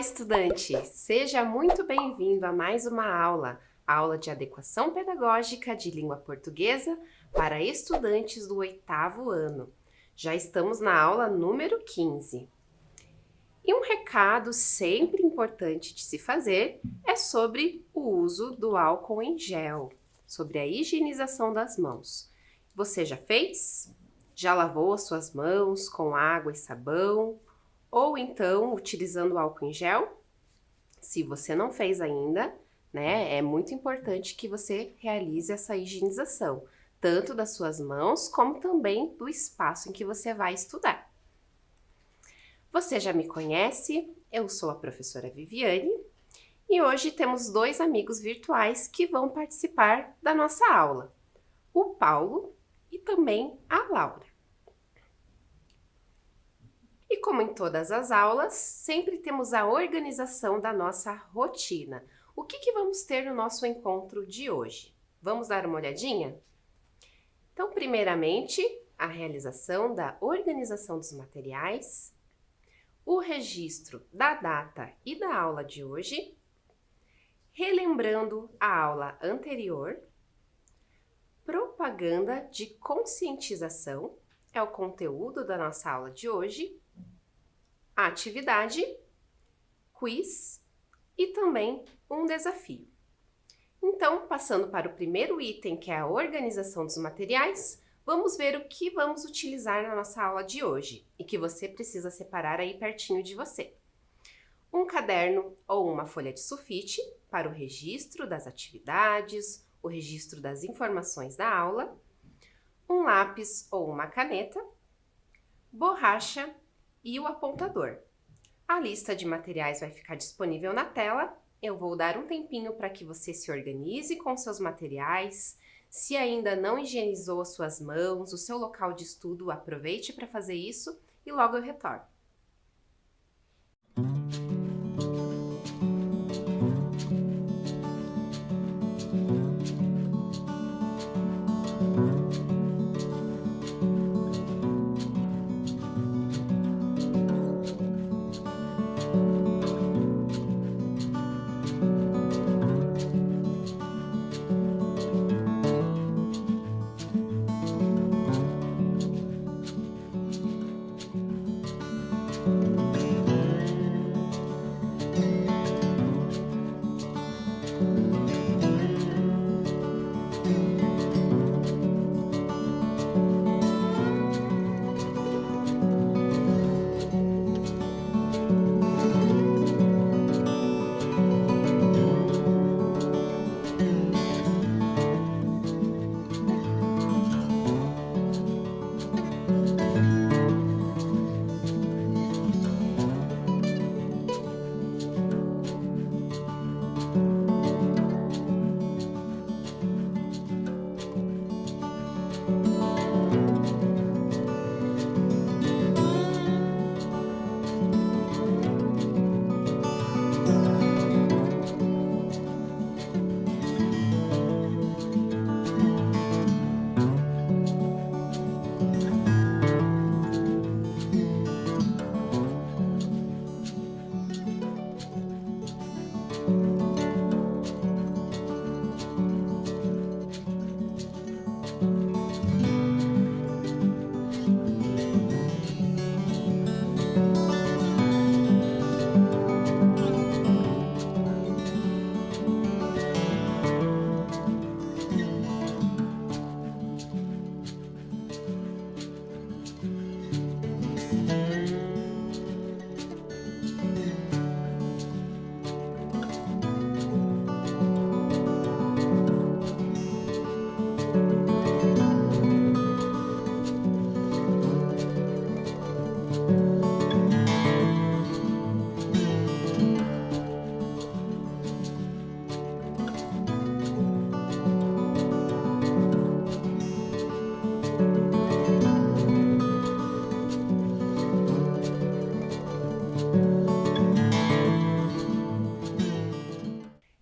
estudante! Seja muito bem-vindo a mais uma aula de adequação pedagógica de língua portuguesa para estudantes do 8º ano. Já estamos na aula número 15. E um recado sempre importante de se fazer é sobre o uso do álcool em gel, sobre a higienização das mãos. Você já fez? Já lavou as suas mãos com água e sabão? Ou então utilizando álcool em gel? Se você não fez ainda, né, é muito importante que você realize essa higienização, tanto das suas mãos como também do espaço em que você vai estudar. Você já me conhece, eu sou a professora Viviane e hoje temos dois amigos virtuais que vão participar da nossa aula, o Paulo e também a Laura. E como em todas as aulas, sempre temos a organização da nossa rotina. O que vamos ter no nosso encontro de hoje? Vamos dar uma olhadinha? Então, primeiramente, a realização da organização dos materiais, o registro da data e da aula de hoje, relembrando a aula anterior, propaganda de conscientização, é o conteúdo da nossa aula de hoje, a atividade, quiz e também um desafio. Então, passando para o primeiro item, que é a organização dos materiais, vamos ver o que vamos utilizar na nossa aula de hoje e que você precisa separar aí pertinho de você. Um caderno ou uma folha de sulfite para o registro das atividades, o registro das informações da aula, um lápis ou uma caneta, borracha e o apontador. A lista de materiais vai ficar disponível na tela. Eu vou dar um tempinho para que você se organize com seus materiais. Se ainda não higienizou as suas mãos, o seu local de estudo, aproveite para fazer isso e logo eu retorno.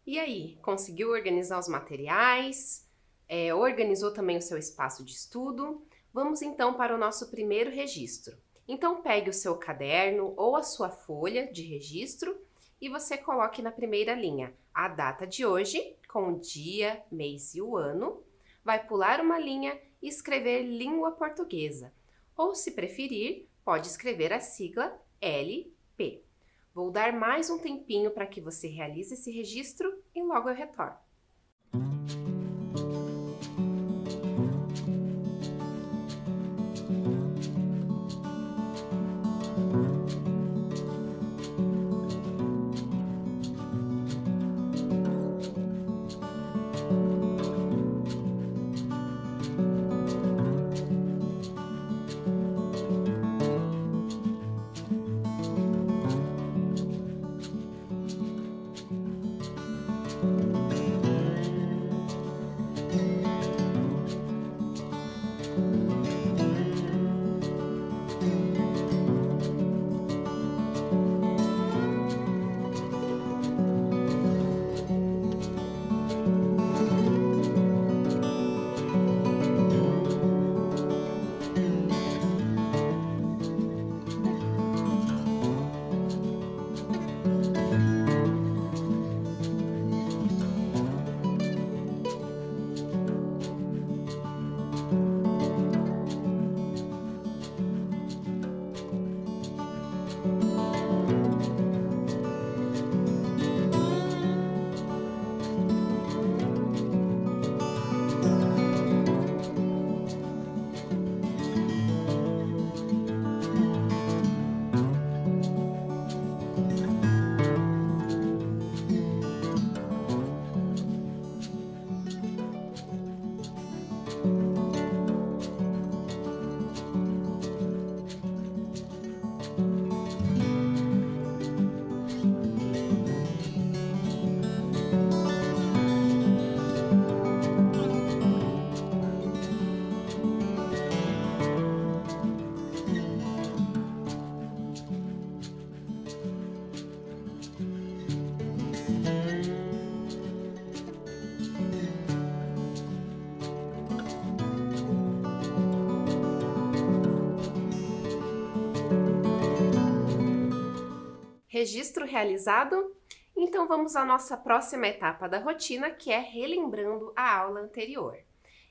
E aí, conseguiu organizar os materiais? Organizou também o seu espaço de estudo? Vamos então para o nosso primeiro registro. Então pegue o seu caderno ou a sua folha de registro e você coloque na primeira linha a data de hoje, com o dia, mês e o ano. Vai pular uma linha e escrever língua portuguesa. Ou, se preferir, pode escrever a sigla LP. Vou dar mais um tempinho para que você realize esse registro e logo eu retorno. Registro realizado? Então vamos à nossa próxima etapa da rotina, que é relembrando a aula anterior.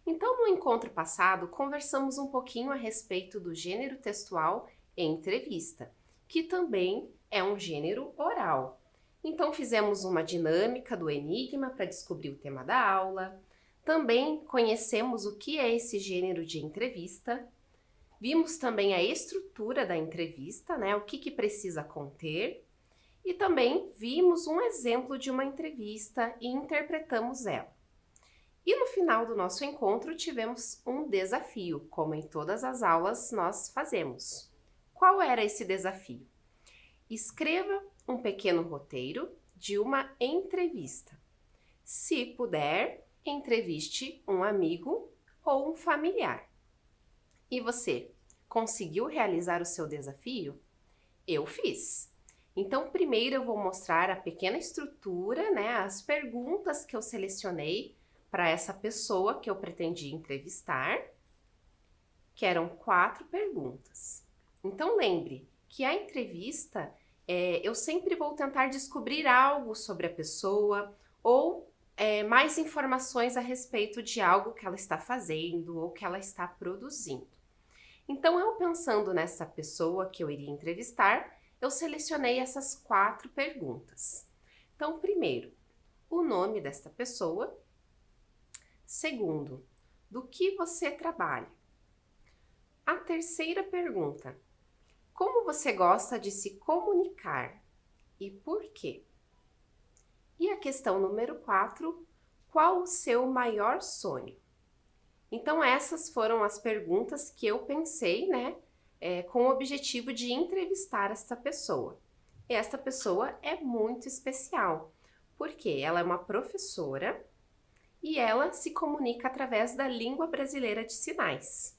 Então, no encontro passado, conversamos um pouquinho a respeito do gênero textual entrevista, que também é um gênero oral. Então, fizemos uma dinâmica do enigma para descobrir o tema da aula. Também conhecemos o que é esse gênero de entrevista. Vimos também a estrutura da entrevista, né? O que precisa conter. E também vimos um exemplo de uma entrevista e interpretamos ela. E no final do nosso encontro tivemos um desafio, como em todas as aulas nós fazemos. Qual era esse desafio? Escreva um pequeno roteiro de uma entrevista. Se puder, entreviste um amigo ou um familiar. E você, conseguiu realizar o seu desafio? Eu fiz! Então, primeiro eu vou mostrar a pequena estrutura, né, as perguntas que eu selecionei para essa pessoa que eu pretendia entrevistar, que eram 4 perguntas. Então, lembre que a entrevista, eu sempre vou tentar descobrir algo sobre a pessoa ou mais informações a respeito de algo que ela está fazendo ou que ela está produzindo. Então, eu pensando nessa pessoa que eu iria entrevistar, eu selecionei essas 4 perguntas. Então, primeiro, o nome desta pessoa. Segundo, do que você trabalha? A terceira pergunta, como você gosta de se comunicar e por quê? E a questão número 4, qual o seu maior sonho? Então, essas foram as perguntas que eu pensei, né? Com o objetivo de entrevistar esta pessoa. E esta pessoa é muito especial, porque ela é uma professora e ela se comunica através da língua brasileira de sinais.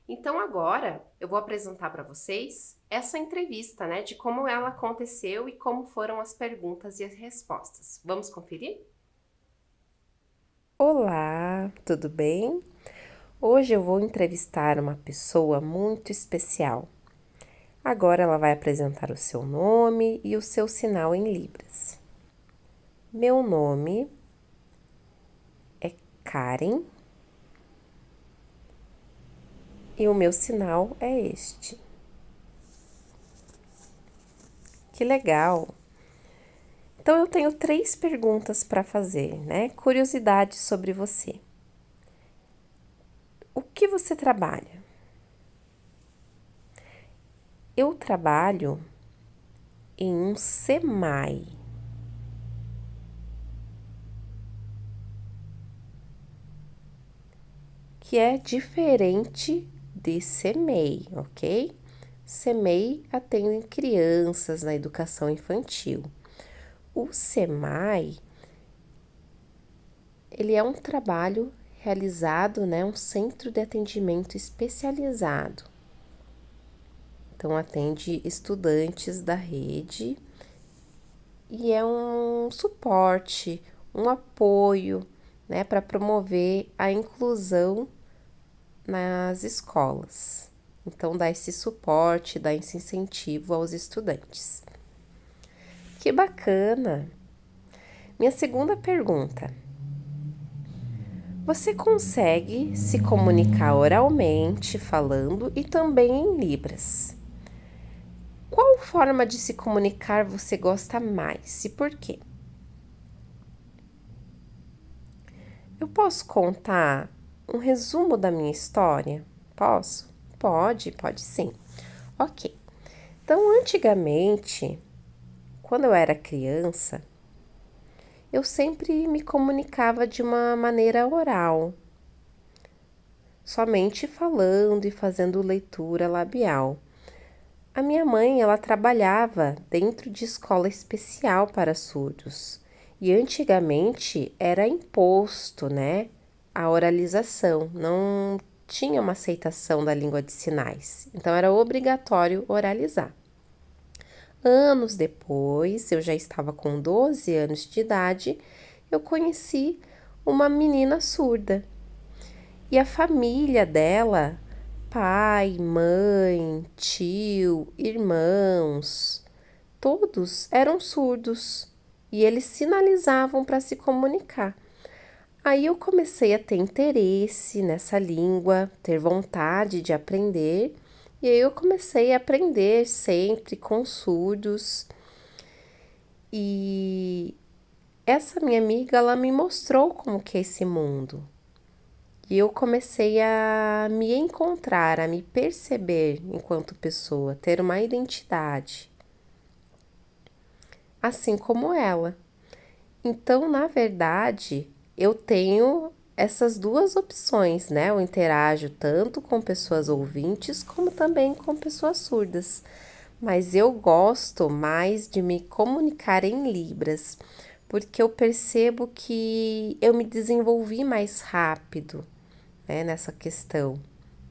Então agora eu vou apresentar para vocês essa entrevista, né, de como ela aconteceu e como foram as perguntas e as respostas. Vamos conferir? Olá, tudo bem? Hoje eu vou entrevistar uma pessoa muito especial. Agora ela vai apresentar o seu nome e o seu sinal em Libras. Meu nome é Karen e o meu sinal é este. Que legal! Então eu tenho 3 perguntas para fazer, né? Curiosidades sobre você. O que você trabalha? Eu trabalho em um SEMAI. Que é diferente de SEMEI, ok? SEMEI atende crianças na educação infantil. O SEMAI, ele é um trabalho realizado, né, um centro de atendimento especializado. Então, atende estudantes da rede e é um suporte, um apoio, né, para promover a inclusão nas escolas. Então, dá esse suporte, dá esse incentivo aos estudantes. Que bacana! Minha segunda pergunta. Você consegue se comunicar oralmente, falando e também em Libras? Qual forma de se comunicar você gosta mais e por quê? Eu posso contar um resumo da minha história? Posso? Pode sim. Ok. Então, antigamente, quando eu era criança, eu sempre me comunicava de uma maneira oral, somente falando e fazendo leitura labial. A minha mãe, ela trabalhava dentro de escola especial para surdos e antigamente era imposto, né, a oralização, não tinha uma aceitação da língua de sinais, então era obrigatório oralizar. Anos depois, eu já estava com 12 anos de idade, eu conheci uma menina surda. E a família dela, pai, mãe, tio, irmãos, todos eram surdos e eles sinalizavam para se comunicar. Aí eu comecei a ter interesse nessa língua, ter vontade de aprender, e aí eu comecei a aprender sempre com surdos. E essa minha amiga, ela me mostrou como que é esse mundo. E eu comecei a me encontrar, a me perceber enquanto pessoa, ter uma identidade, assim como ela. Então, na verdade, eu tenho essas duas opções, né? Eu interajo tanto com pessoas ouvintes como também com pessoas surdas. Mas eu gosto mais de me comunicar em Libras, porque eu percebo que eu me desenvolvi mais rápido, né, nessa questão.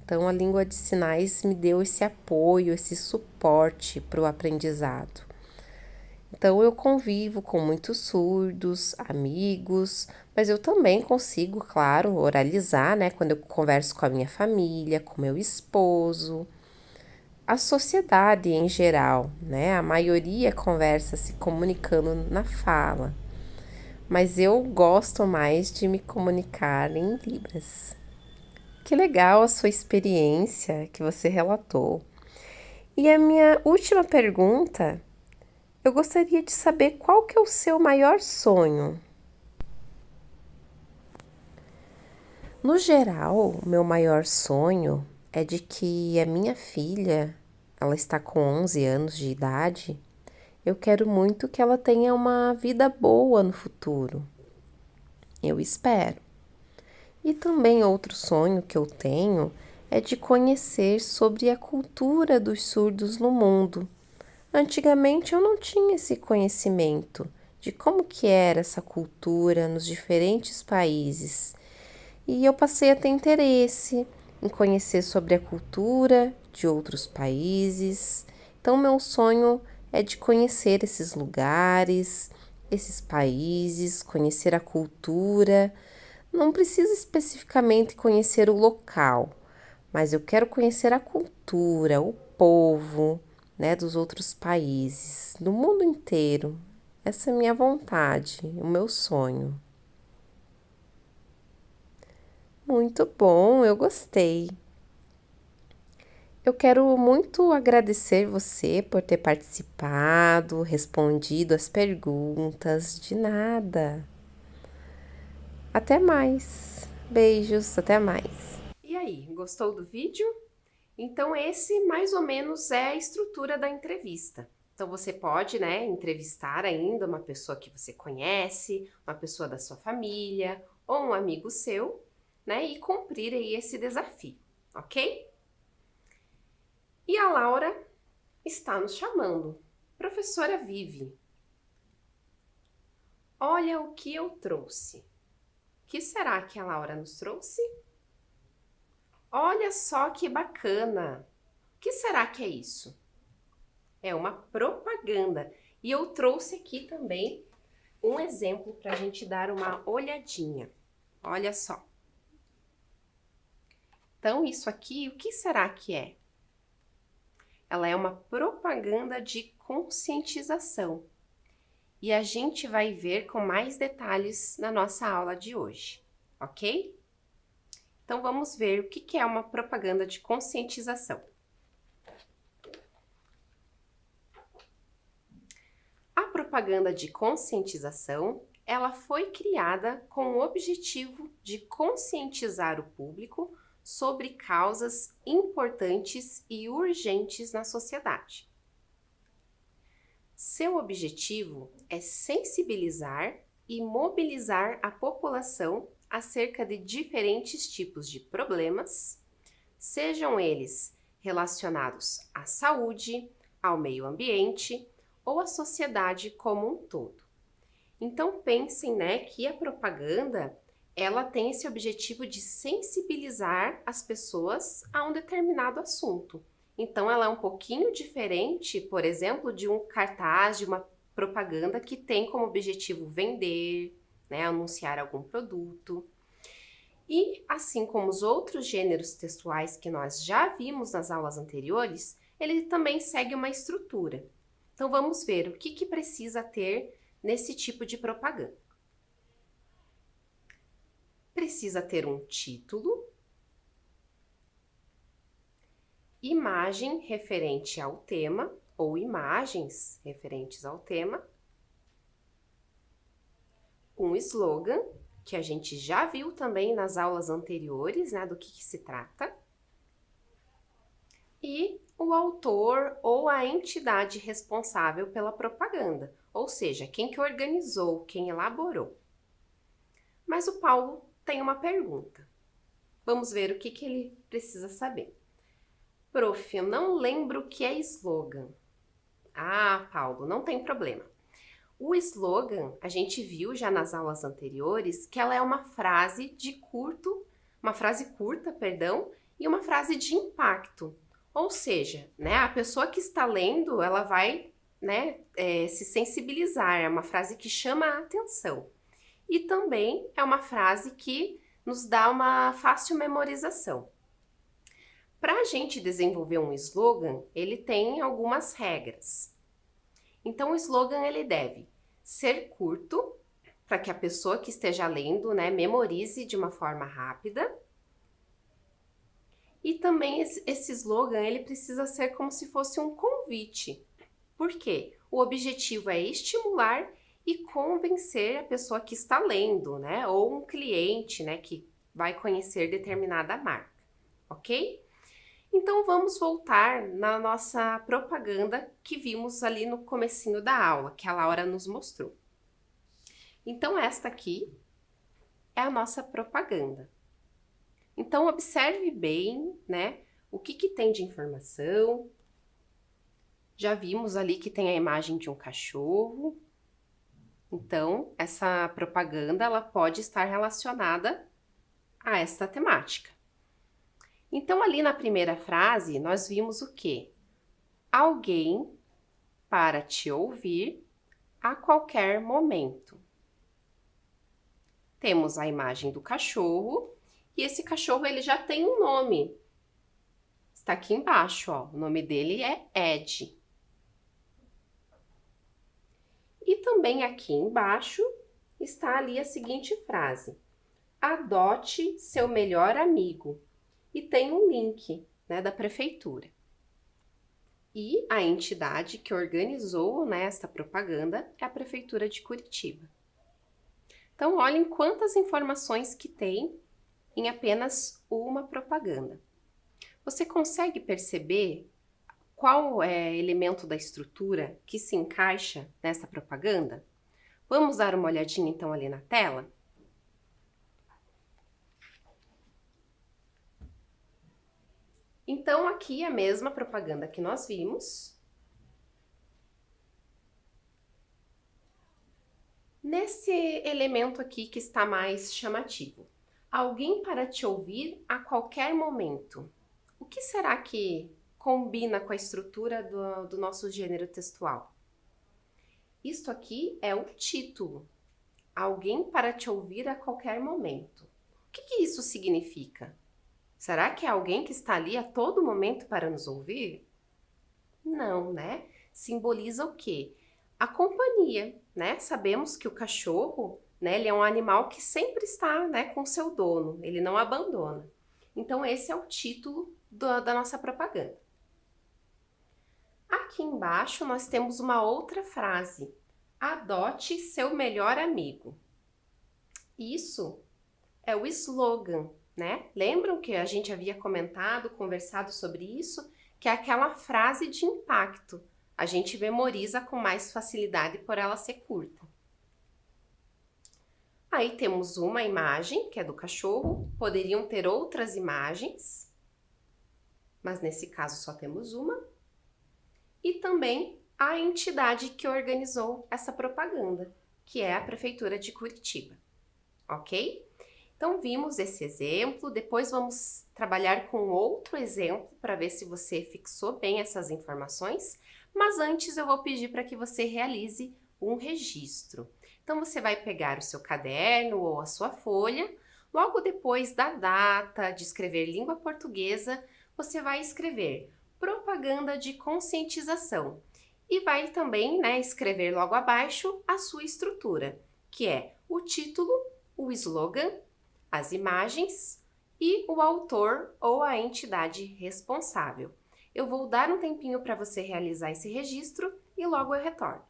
Então, a língua de sinais me deu esse apoio, esse suporte para o aprendizado. Então, eu convivo com muitos surdos, amigos, mas eu também consigo, claro, oralizar, né? Quando eu converso com a minha família, com meu esposo, a sociedade em geral, né? A maioria conversa se comunicando na fala, mas eu gosto mais de me comunicar em Libras. Que legal a sua experiência que você relatou. E a minha última pergunta, eu gostaria de saber qual que é o seu maior sonho. No geral, o meu maior sonho é de que a minha filha, ela está com 11 anos de idade, eu quero muito que ela tenha uma vida boa no futuro. Eu espero. E também outro sonho que eu tenho é de conhecer sobre a cultura dos surdos no mundo. Antigamente eu não tinha esse conhecimento de como que era essa cultura nos diferentes países. E eu passei a ter interesse em conhecer sobre a cultura de outros países. Então meu sonho é de conhecer esses lugares, esses países, conhecer a cultura. Não precisa especificamente conhecer o local, mas eu quero conhecer a cultura, o povo, né, dos outros países, do mundo inteiro. Essa é a minha vontade, o meu sonho. Muito bom, eu gostei. Eu quero muito agradecer você por ter participado, respondido as perguntas. De nada. Até mais. Beijos, até mais. E aí, gostou do vídeo? Então esse mais ou menos é a estrutura da entrevista. Então você pode, né, entrevistar ainda uma pessoa que você conhece, uma pessoa da sua família ou um amigo seu, né, e cumprir aí esse desafio, ok? E a Laura está nos chamando. Professora Vivi, olha o que eu trouxe. O que será que a Laura nos trouxe? Olha só que bacana! O que será que é isso? É uma propaganda. E eu trouxe aqui também um exemplo para a gente dar uma olhadinha. Olha só. Então, isso aqui, o que será que é? Ela é uma propaganda de conscientização. E a gente vai ver com mais detalhes na nossa aula de hoje, ok? Então, vamos ver o que é uma propaganda de conscientização. A propaganda de conscientização, ela foi criada com o objetivo de conscientizar o público sobre causas importantes e urgentes na sociedade. Seu objetivo é sensibilizar e mobilizar a população acerca de diferentes tipos de problemas, sejam eles relacionados à saúde, ao meio ambiente ou à sociedade como um todo. Então pensem, né, que a propaganda ela tem esse objetivo de sensibilizar as pessoas a um determinado assunto. Então ela é um pouquinho diferente, por exemplo, de um cartaz, de uma propaganda que tem como objetivo vender, né, anunciar algum produto. E assim como os outros gêneros textuais que nós já vimos nas aulas anteriores, ele também segue uma estrutura. Então vamos ver o que precisa ter nesse tipo de propaganda. Precisa ter um título, imagem referente ao tema ou imagens referentes ao tema, um slogan, que a gente já viu também nas aulas anteriores, né, do que se trata, e o autor ou a entidade responsável pela propaganda, ou seja, quem que organizou, quem elaborou. Mas o Paulo tem uma pergunta. Vamos ver o que ele precisa saber. Prof, eu não lembro o que é slogan. Ah, Paulo, não tem problema. O slogan, a gente viu já nas aulas anteriores que ela é uma frase curta, e uma frase de impacto. Ou seja, né, a pessoa que está lendo, ela vai, né, se sensibilizar, é uma frase que chama a atenção. E também é uma frase que nos dá uma fácil memorização. Para a gente desenvolver um slogan, ele tem algumas regras. Então, o slogan ele deve ser curto, para que a pessoa que esteja lendo, né, memorize de uma forma rápida. E também esse slogan ele precisa ser como se fosse um convite. Por quê? O objetivo é estimular e convencer a pessoa que está lendo, né, ou um cliente, né, que vai conhecer determinada marca, ok? Então vamos voltar na nossa propaganda que vimos ali no comecinho da aula, que a Laura nos mostrou. Então esta aqui é a nossa propaganda. Então observe bem, né, o que tem de informação. Já vimos ali que tem a imagem de um cachorro. Então essa propaganda ela pode estar relacionada a esta temática. Então, ali na primeira frase, nós vimos o quê? Alguém para te ouvir a qualquer momento. Temos a imagem do cachorro e esse cachorro ele já tem um nome. Está aqui embaixo, ó. O nome dele é Ed. E também aqui embaixo está ali a seguinte frase: adote seu melhor amigo. E tem um link, né, da prefeitura. E a entidade que organizou, né, esta propaganda é a Prefeitura de Curitiba. Então, olhem quantas informações que tem em apenas uma propaganda. Você consegue perceber qual é o elemento da estrutura que se encaixa nessa propaganda? Vamos dar uma olhadinha então ali na tela? Então, aqui é a mesma propaganda que nós vimos. Nesse elemento aqui que está mais chamativo. Alguém para te ouvir a qualquer momento. O que será que combina com a estrutura do nosso gênero textual? Isto aqui é o título. Alguém para te ouvir a qualquer momento. O que isso significa? Será que é alguém que está ali a todo momento para nos ouvir? Não, né? Simboliza o quê? A companhia, né? Sabemos que o cachorro, né, ele é um animal que sempre está, né, com seu dono, ele não abandona. Então, esse é o título da nossa propaganda. Aqui embaixo, nós temos uma outra frase. Adote seu melhor amigo. Isso é o slogan, né? Lembram que a gente havia comentado, conversado sobre isso? Que é aquela frase de impacto. A gente memoriza com mais facilidade por ela ser curta. Aí temos uma imagem, que é do cachorro. Poderiam ter outras imagens, mas nesse caso só temos uma. E também a entidade que organizou essa propaganda, que é a Prefeitura de Curitiba. Ok? Então, vimos esse exemplo, depois vamos trabalhar com outro exemplo para ver se você fixou bem essas informações, mas antes eu vou pedir para que você realize um registro. Então, você vai pegar o seu caderno ou a sua folha, logo depois da data de escrever língua portuguesa, você vai escrever propaganda de conscientização e vai também, né, escrever logo abaixo a sua estrutura, que é o título, o slogan, as imagens e o autor ou a entidade responsável. Eu vou dar um tempinho para você realizar esse registro e logo eu retorno.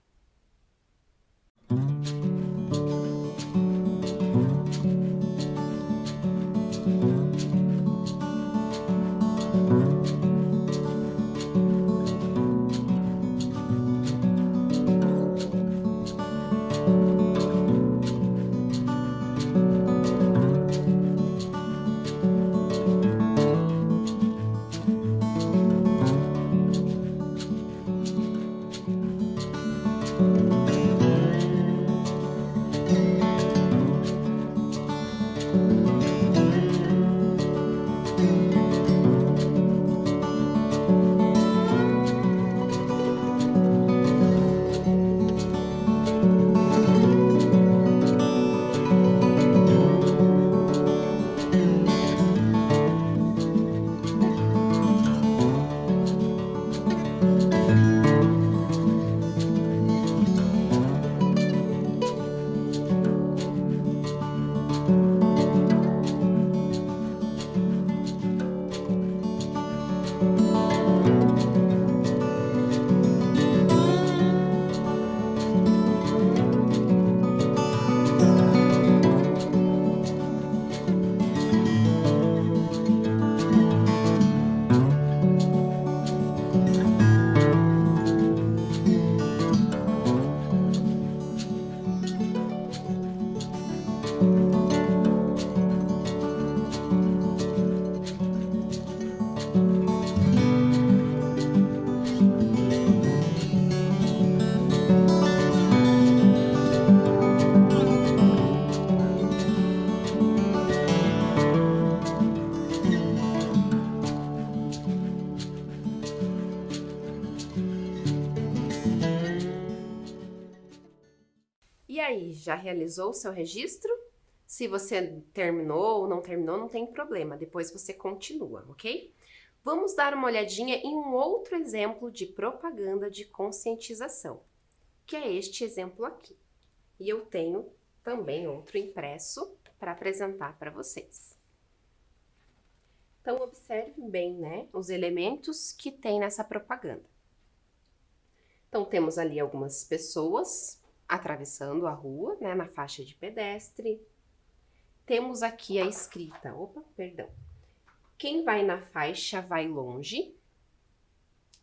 E aí, já realizou o seu registro? Se você terminou ou não terminou, não tem problema, depois você continua, ok? Vamos dar uma olhadinha em um outro exemplo de propaganda de conscientização, que é este exemplo aqui. E eu tenho também outro impresso para apresentar para vocês. Então, observe bem, né, os elementos que tem nessa propaganda. Então, temos ali algumas pessoas atravessando a rua, né, na faixa de pedestre. Temos aqui a escrita, quem vai na faixa vai longe.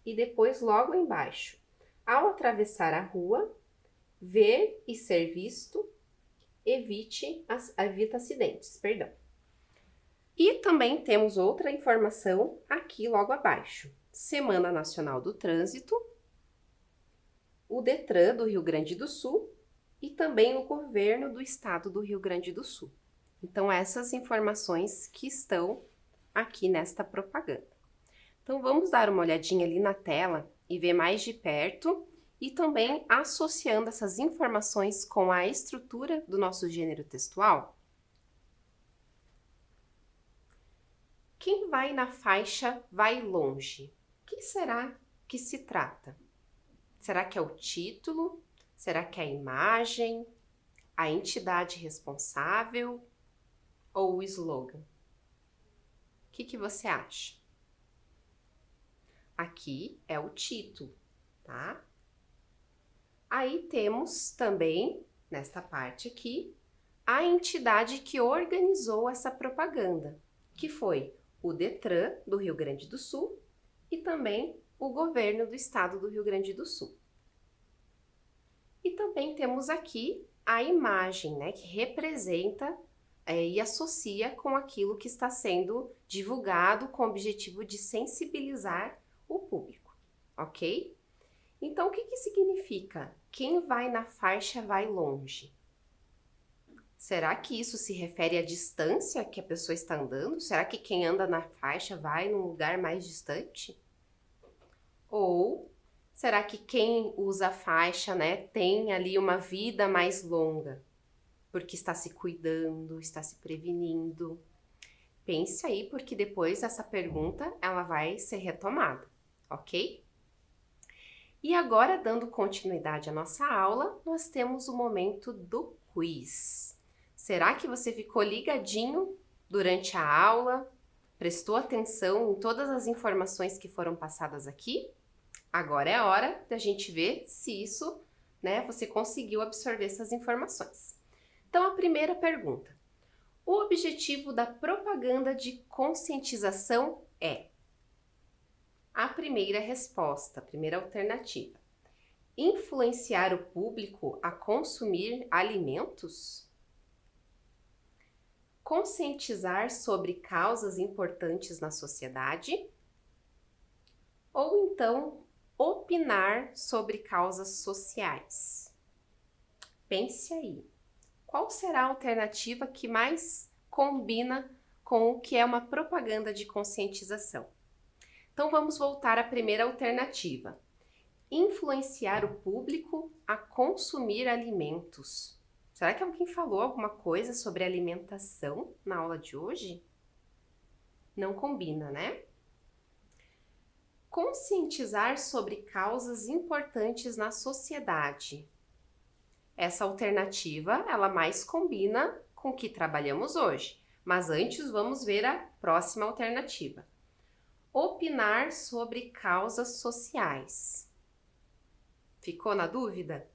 E depois, logo embaixo, ao atravessar a rua, ver e ser visto, evita acidentes, E também temos outra informação aqui logo abaixo. Semana Nacional do Trânsito, o Detran do Rio Grande do Sul e também o Governo do Estado do Rio Grande do Sul. Então, essas informações que estão aqui nesta propaganda. Então, vamos dar uma olhadinha ali na tela e ver mais de perto e também associando essas informações com a estrutura do nosso gênero textual. Quem vai na faixa vai longe. O que será que se trata? Será que é o título? Será que é a imagem? A entidade responsável? Ou o slogan? O que você acha? Aqui é o título, tá? Aí temos também, nesta parte aqui, a entidade que organizou essa propaganda, que foi o Detran do Rio Grande do Sul e também o Governo do Estado do Rio Grande do Sul. E também temos aqui a imagem, né, que representa e associa com aquilo que está sendo divulgado com o objetivo de sensibilizar o público, ok? Então, o que significa? Quem vai na faixa vai longe. Será que isso se refere à distância que a pessoa está andando? Será que quem anda na faixa vai num lugar mais distante? Ou será que quem usa a faixa, né, tem ali uma vida mais longa? Porque está se cuidando, está se prevenindo. Pense aí, porque depois essa pergunta ela vai ser retomada, ok? E agora, dando continuidade à nossa aula, nós temos o momento do quiz. Será que você ficou ligadinho durante a aula? Prestou atenção em todas as informações que foram passadas aqui? Agora é a hora da gente ver se isso, né, você conseguiu absorver essas informações. Então, a primeira pergunta. O objetivo da propaganda de conscientização é? A primeira resposta, a primeira alternativa. Influenciar o público a consumir alimentos? Conscientizar sobre causas importantes na sociedade? Ou então, opinar sobre causas sociais? Pense aí. Qual será a alternativa que mais combina com o que é uma propaganda de conscientização? Então, vamos voltar à primeira alternativa. Influenciar o público a consumir alimentos. Será que alguém falou alguma coisa sobre alimentação na aula de hoje? Não combina, né? Conscientizar sobre causas importantes na sociedade. Essa alternativa, ela mais combina com o que trabalhamos hoje. Mas antes, vamos ver a próxima alternativa. Opinar sobre causas sociais. Ficou na dúvida?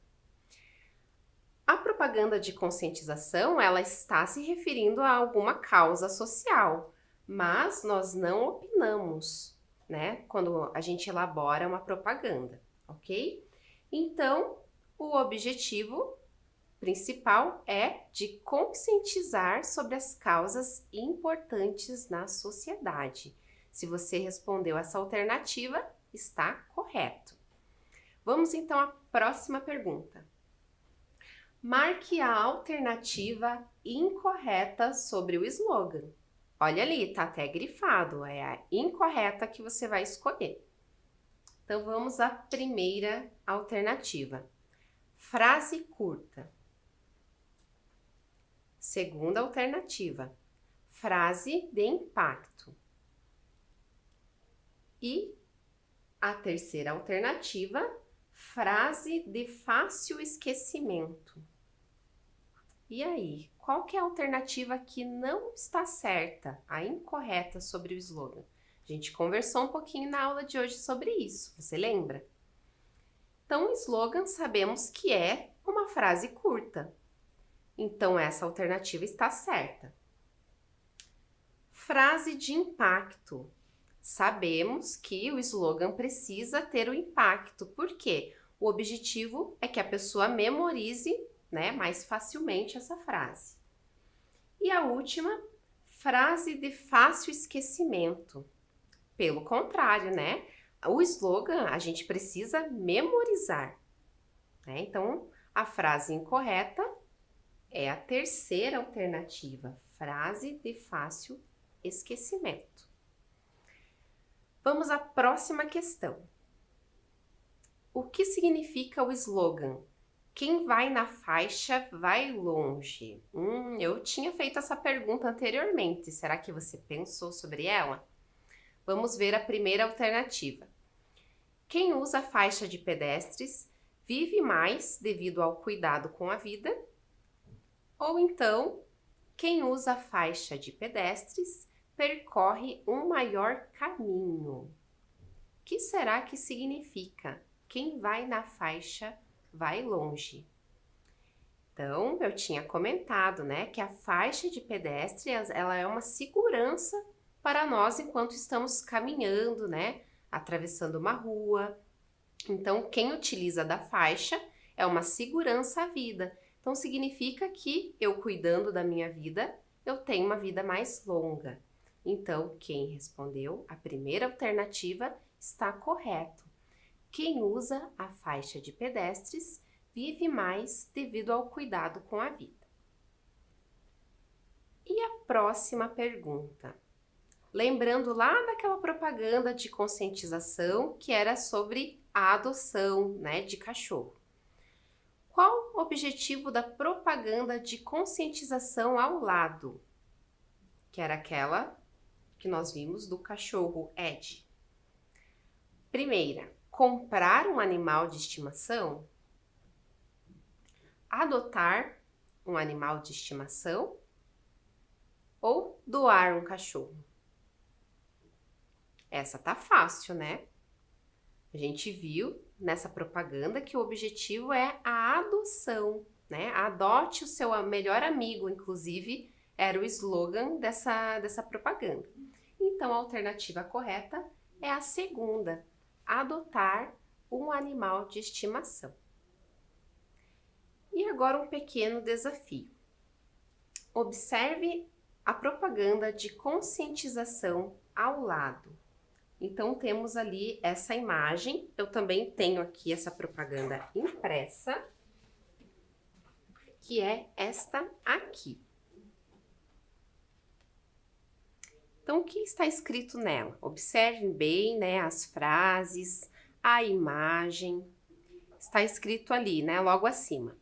A propaganda de conscientização, ela está se referindo a alguma causa social, mas nós não opinamos, né, quando a gente elabora uma propaganda, ok? Então, o objetivo principal é de conscientizar sobre as causas importantes na sociedade. Se você respondeu essa alternativa, está correto. Vamos então à próxima pergunta. Marque a alternativa incorreta sobre o slogan. Olha ali, está até grifado, é a incorreta que você vai escolher. Então vamos à primeira alternativa. Frase curta. Segunda alternativa, frase de impacto. E a terceira alternativa, Frase de fácil esquecimento. E aí, qual que é a alternativa que não está certa, a incorreta sobre o slogan? A gente conversou um pouquinho na aula de hoje sobre isso, você lembra? Então, o slogan sabemos que é uma frase curta. Então, essa alternativa está certa. Frase de impacto. Sabemos que o slogan precisa ter o impacto, porque o objetivo é que a pessoa memorize, né, mais facilmente essa frase. E a última, frase de fácil esquecimento. Pelo contrário, né? O slogan a gente precisa memorizar, né? Então, a frase incorreta é a terceira alternativa, frase de fácil esquecimento. Vamos à próxima questão. O que significa o slogan? Quem vai na faixa vai longe. Eu tinha feito essa pergunta anteriormente. Será que você pensou sobre ela? Vamos ver a primeira alternativa. Quem usa a faixa de pedestres vive mais devido ao cuidado com a vida. Ou então, quem usa a faixa de pedestres percorre um maior caminho. O que será que significa? Quem vai na faixa vai longe. Então, eu tinha comentado, né, que a faixa de pedestre, ela é uma segurança para nós enquanto estamos caminhando, né, atravessando uma rua. Então, quem utiliza da faixa é uma segurança à vida. Então, significa que eu cuidando da minha vida, eu tenho uma vida mais longa. Então, quem respondeu a primeira alternativa está correto. Quem usa a faixa de pedestres vive mais devido ao cuidado com a vida. E a próxima pergunta? Lembrando lá daquela propaganda de conscientização que era sobre a adoção, né, de cachorro. Qual o objetivo da propaganda de conscientização ao lado? Que era aquela que nós vimos do cachorro Ed. Primeira, comprar um animal de estimação? Adotar um animal de estimação? Ou doar um cachorro? Essa tá fácil, né? A gente viu nessa propaganda que o objetivo é a adoção, né? Adote o seu melhor amigo, inclusive, era o slogan dessa propaganda. Então, a alternativa correta é a segunda, adotar um animal de estimação. E agora um pequeno desafio. Observe a propaganda de conscientização ao lado. Então, temos ali essa imagem. Eu também tenho aqui essa propaganda impressa, que é esta aqui. Então, o que está escrito nela? Observem bem, né, as frases, a imagem. Está escrito ali, né, logo acima.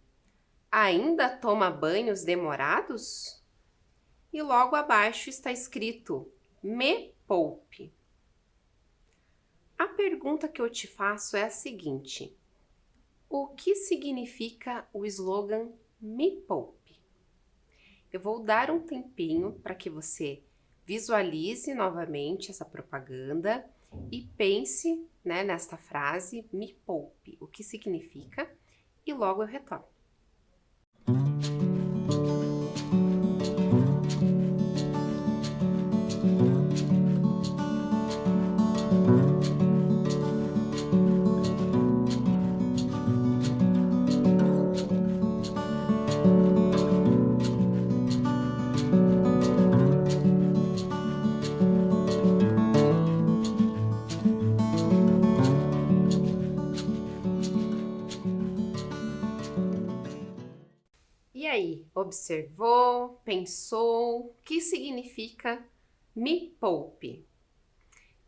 Ainda toma banhos demorados? E logo abaixo está escrito, me poupe. A pergunta que eu te faço é a seguinte: o que significa o slogan Me Poupe? Eu vou dar um tempinho para que você visualize novamente essa propaganda e pense, né, nesta frase Me Poupe, o que significa, e logo eu retorno. E aí, observou, pensou, o que significa me poupe?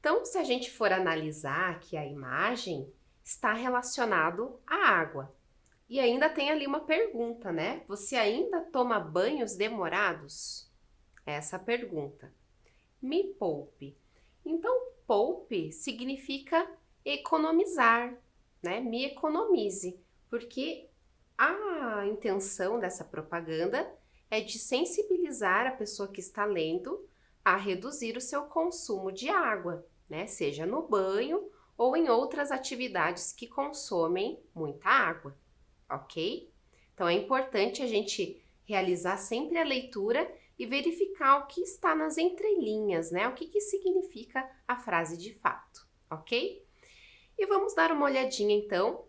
Então, se a gente for analisar aqui a imagem, está relacionado à água. E ainda tem ali uma pergunta, né? Você ainda toma banhos demorados? Essa pergunta. Me poupe. Então, poupe significa economizar, né, me economize, porque a intenção dessa propaganda é de sensibilizar a pessoa que está lendo a reduzir o seu consumo de água, né, seja no banho ou em outras atividades que consomem muita água, ok? Então é importante a gente realizar sempre a leitura e verificar o que está nas entrelinhas, né? O que significa a frase de fato, ok? E vamos dar uma olhadinha então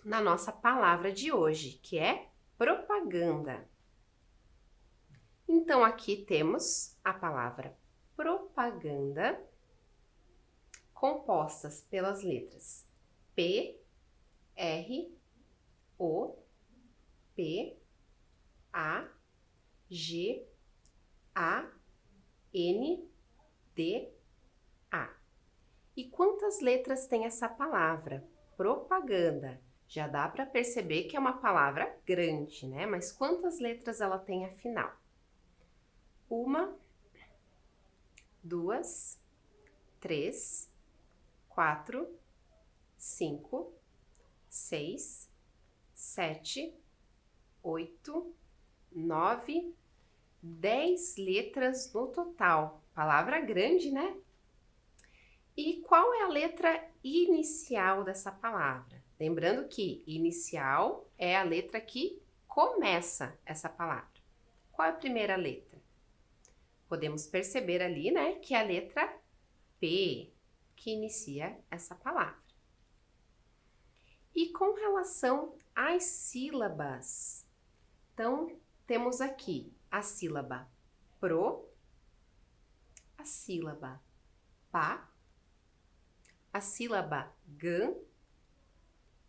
na nossa palavra de hoje, que é propaganda. Então aqui temos a palavra propaganda, compostas pelas letras P, R, O, P, A, G, A, N, D, A. E quantas letras tem essa palavra? Propaganda. Já dá para perceber que é uma palavra grande, né? Mas quantas letras ela tem afinal? 1, 2, 3, 4, 5, 6, 7, 8, 9, 10 letras no total. Palavra grande, né? E qual é a letra inicial dessa palavra? Lembrando que inicial é a letra que começa essa palavra. Qual é a primeira letra? Podemos perceber ali, né, que é a letra P, que inicia essa palavra. E com relação às sílabas, então temos aqui a sílaba pro, a sílaba pá, a sílaba gan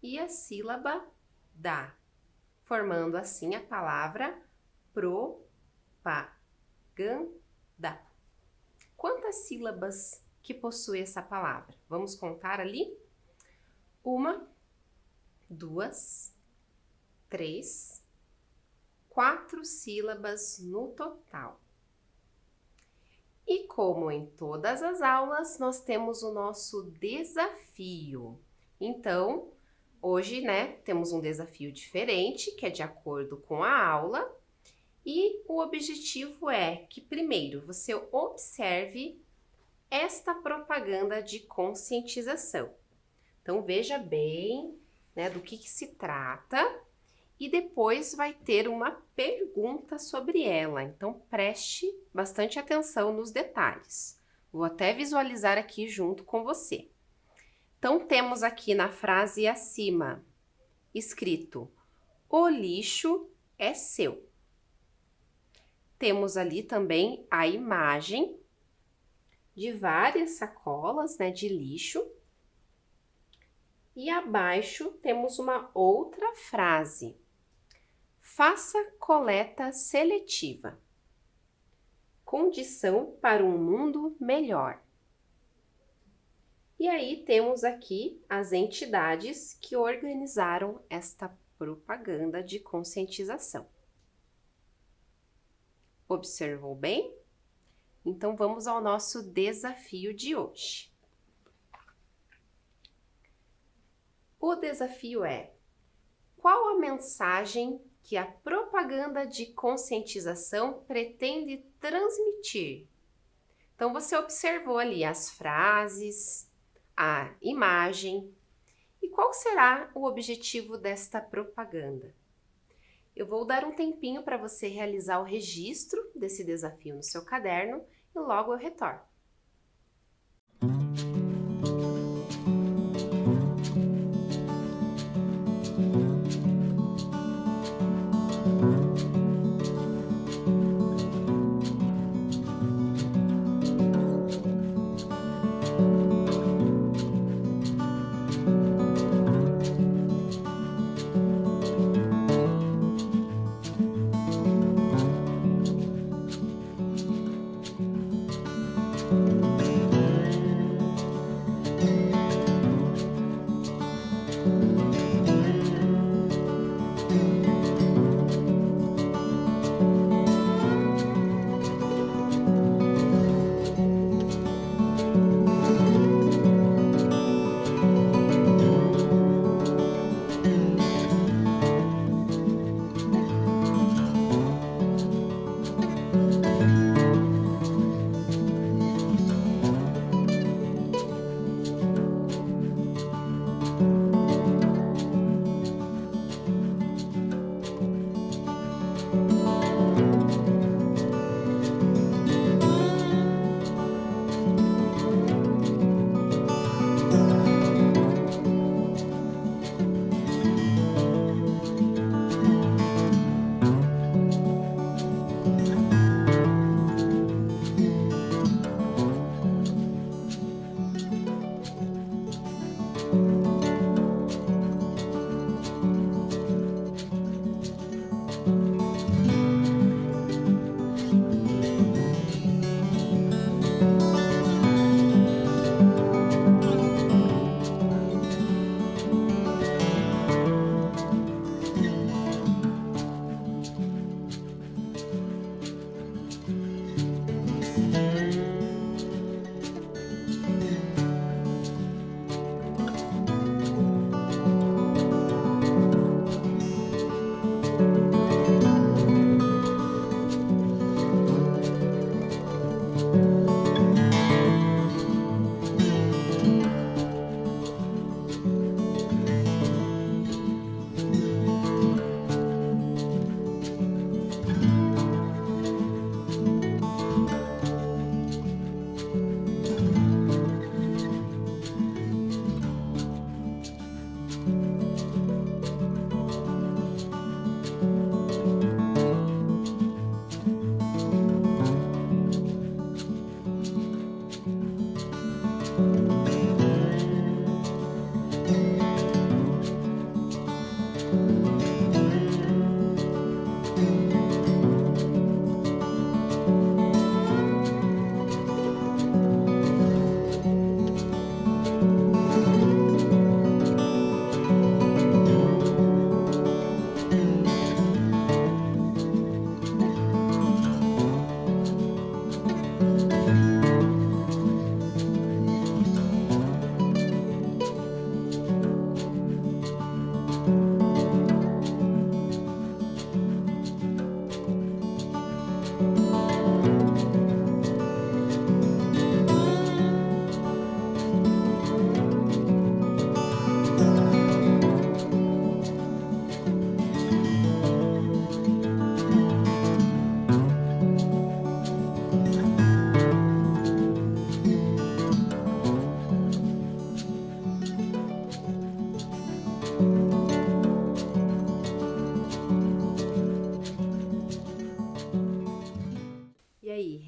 e a sílaba da, formando assim a palavra propaganda. Quantas sílabas que possui essa palavra? Vamos contar ali? 1, 2, 3, 4 sílabas no total. E como em todas as aulas, nós temos o nosso desafio. Então, hoje, né, temos um desafio diferente, que é de acordo com a aula. E o objetivo é que, primeiro, você observe esta propaganda de conscientização. Então, veja bem, né, do que se trata e depois vai ter uma pergunta sobre ela. Então, preste bastante atenção nos detalhes. Vou até visualizar aqui junto com você. Então, temos aqui na frase acima, escrito, o lixo é seu. Temos ali também a imagem de várias sacolas, né, de lixo. E abaixo temos uma outra frase. Faça coleta seletiva. Condição para um mundo melhor. E aí temos aqui as entidades que organizaram esta propaganda de conscientização. Observou bem? Então vamos ao nosso desafio de hoje. O desafio é: qual a mensagem que a propaganda de conscientização pretende transmitir? Então você observou ali as frases, a imagem. E qual será o objetivo desta propaganda? Eu vou dar um tempinho para você realizar o registro desse desafio no seu caderno e logo eu retorno.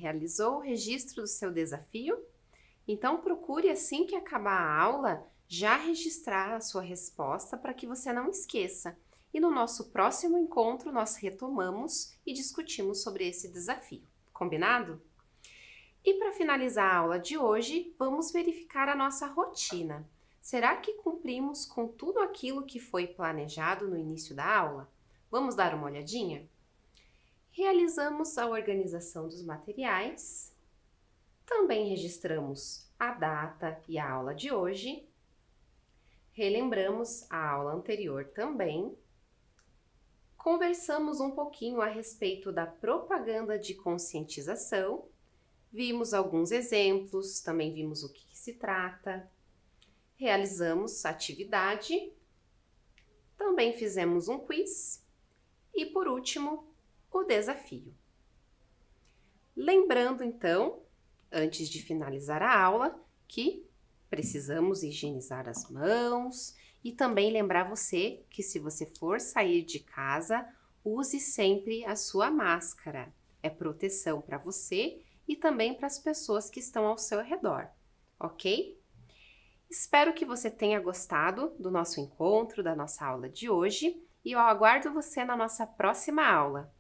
realizou o registro do seu desafio? Então procure assim que acabar a aula já registrar a sua resposta para que você não esqueça. E no nosso próximo encontro nós retomamos e discutimos sobre esse desafio. Combinado? E para finalizar a aula de hoje, vamos verificar a nossa rotina. Será que cumprimos com tudo aquilo que foi planejado no início da aula? Vamos dar uma olhadinha? Realizamos a organização dos materiais, também registramos a data e a aula de hoje, relembramos a aula anterior também, conversamos um pouquinho a respeito da propaganda de conscientização, vimos alguns exemplos, também vimos o que se trata, realizamos a atividade, também fizemos um quiz e, por último, o desafio. Lembrando, então, antes de finalizar a aula, que precisamos higienizar as mãos e também lembrar você que se você for sair de casa, use sempre a sua máscara. É proteção para você e também para as pessoas que estão ao seu redor, ok? Espero que você tenha gostado do nosso encontro, da nossa aula de hoje e eu aguardo você na nossa próxima aula.